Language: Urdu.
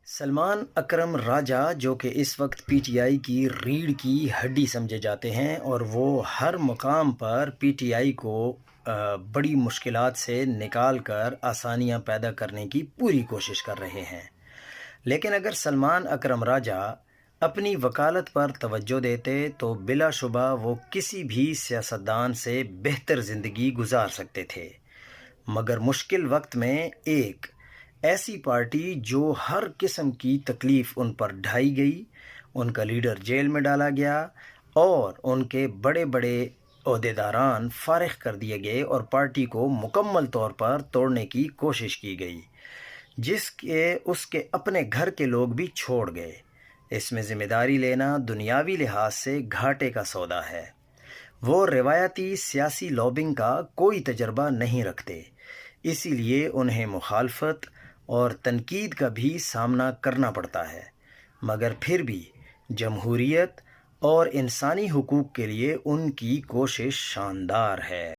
سلمان اکرم راجہ جو کہ اس وقت پی ٹی آئی کی ریڑھ کی ہڈی سمجھے جاتے ہیں اور وہ ہر مقام پر پی ٹی آئی کو بڑی مشکلات سے نکال کر آسانیاں پیدا کرنے کی پوری کوشش کر رہے ہیں، لیکن اگر سلمان اکرم راجہ اپنی وکالت پر توجہ دیتے تو بلا شبہ وہ کسی بھی سیاستدان سے بہتر زندگی گزار سکتے تھے، مگر مشکل وقت میں ایک ایسی پارٹی جو ہر قسم کی تکلیف ان پر ڈھائی گئی، ان کا لیڈر جیل میں ڈالا گیا اور ان کے بڑے بڑے عہدیداران فارغ کر دیے گئے اور پارٹی کو مکمل طور پر توڑنے کی کوشش کی گئی، جس کے اس کے اپنے گھر کے لوگ بھی چھوڑ گئے۔ اس میں ذمہ داری لینا دنیاوی لحاظ سے گھاٹے کا سودا ہے۔ وہ روایتی سیاسی لابنگ کا کوئی تجربہ نہیں رکھتے، اسی لیے انہیں مخالفت اور تنقید کا بھی سامنا کرنا پڑتا ہے، مگر پھر بھی جمہوریت اور انسانی حقوق کے لیے ان کی کوشش شاندار ہے۔